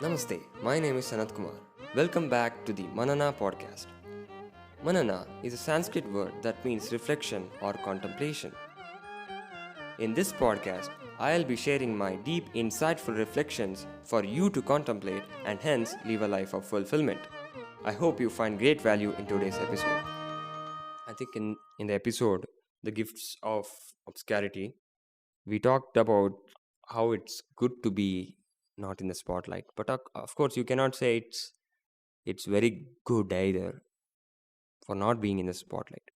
Namaste, my name is Sanat Kumar. Welcome back to the Manana podcast. Manana is a Sanskrit word that means reflection or contemplation. In this podcast, I'll be sharing my deep, insightful reflections for you to contemplate and hence live a life of fulfillment. I hope you find great value in today's episode. I think in the episode, The Gifts of Obscurity, we talked about how it's good to be not in the spotlight. But of course, you cannot say it's very good either for not being in the spotlight.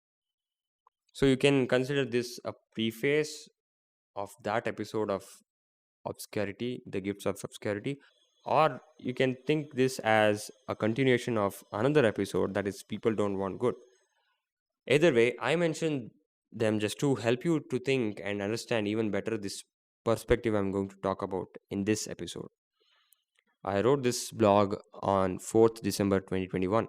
So you can consider this a preface of that episode of Obscurity, The Gifts of Obscurity, or you can think this as a continuation of another episode that is People Don't Want Good. Either way, I mentioned them just to help you to think and understand even better this perspective I'm going to talk about in this episode. I wrote this blog on 4th December 2021.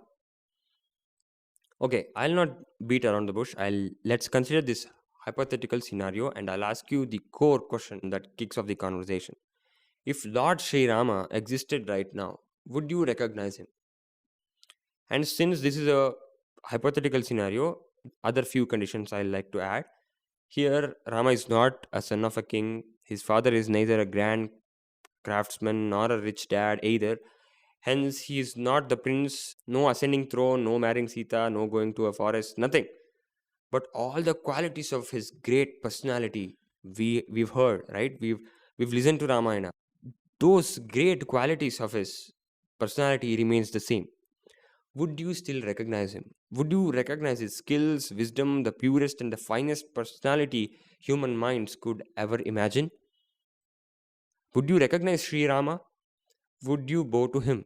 Okay, I'll not beat around the bush. Let's consider this hypothetical scenario and I'll ask you the core question that kicks off the conversation. If Lord Sri Rama existed right now, would you recognize him? And since this is a hypothetical scenario, other few conditions I like to add. Here, Rama is not a son of a king. His father is neither a grand craftsman nor a rich dad either. Hence, he is not the prince, no ascending throne, no marrying Sita, no going to a forest, nothing. But all the qualities of his great personality, we've heard, right? We've listened to Ramayana. Those great qualities of his personality remains the same. Would you still recognize him? Would you recognize his skills, wisdom, the purest and the finest personality human minds could ever imagine? Would you recognize Sri Rama? Would you bow to him?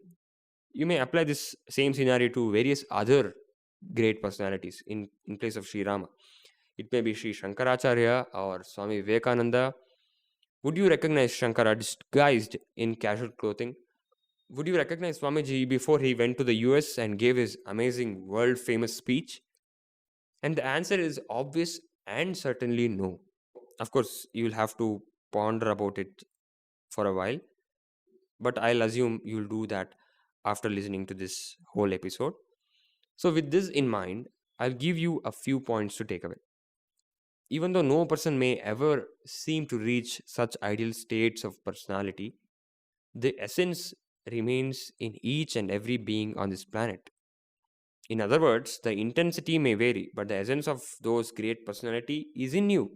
You may apply this same scenario to various other great personalities in place of Sri Rama. It may be Sri Shankaracharya or Swami Vivekananda. Would you recognize Shankara disguised in casual clothing? Would you recognize Swamiji before he went to the US and gave his amazing world famous speech? And the answer is obvious and certainly no. Of course, you'll have to ponder about it for a while, but I'll assume you'll do that after listening to this whole episode. So, with this in mind, I'll give you a few points to take away. Even though no person may ever seem to reach such ideal states of personality, the essence remains in each and every being on this planet. In other words, the intensity may vary, but the essence of those great personality is in you.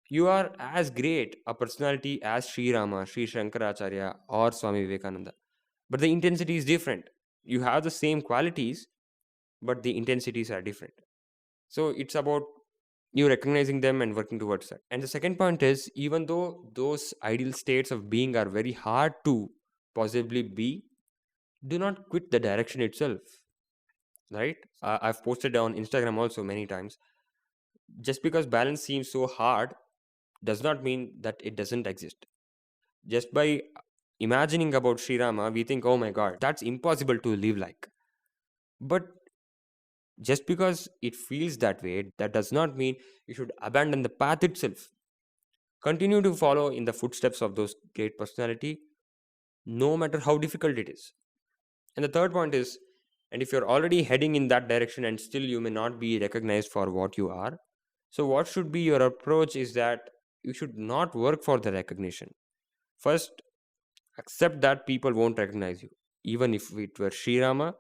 You are as great a personality as Sri Rama, Sri Shankaracharya, or Swami Vivekananda. But the intensity is different. You have the same qualities, but the intensities are different. So it's about you recognizing them and working towards that. And the second point is, even though those ideal states of being are very hard to possibly be, do not quit the direction itself. Right? I've posted on Instagram also many times. Just because balance seems so hard does not mean that it doesn't exist. Just by imagining about Sri Rama, we think, oh my god, that's impossible to live like. But just because it feels that way, that does not mean you should abandon the path itself. Continue to follow in the footsteps of those great personality, no matter how difficult it is. And the third point is, and if you're already heading in that direction and still you may not be recognized for what you are, so what should be your approach is that you should not work for the recognition. First, accept that people won't recognize you. Even if it were Sri Rama,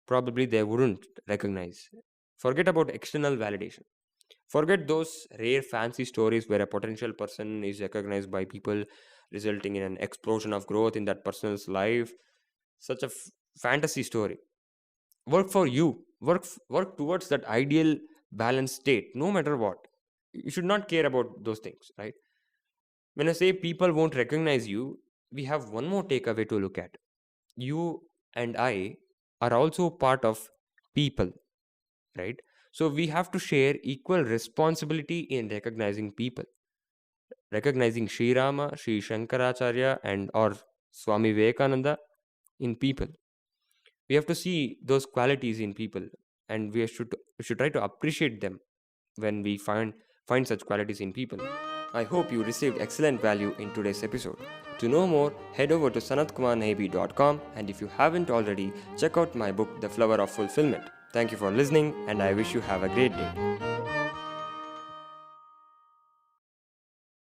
probably they wouldn't recognize. Forget about external validation. Forget those rare fancy stories where a potential person is recognized by people, resulting in an explosion of growth in that person's life. Such a fantasy story. Work for you. Work towards that ideal balanced state, no matter what. You should not care about those things, right? When I say people won't recognize you, we have one more takeaway to look at. You and I are also part of people, right? So we have to share equal responsibility in recognizing people. Recognizing Sri Rama, Sri Shankaracharya, and or Swami Vivekananda in people. We have to see those qualities in people, and we should try to appreciate them when we find such qualities in people. I hope you received excellent value in today's episode. To know more, head over to sanatkumarnabi.com, and if you haven't already, check out my book The Flower of Fulfillment. Thank you for listening, and I wish you have a great day.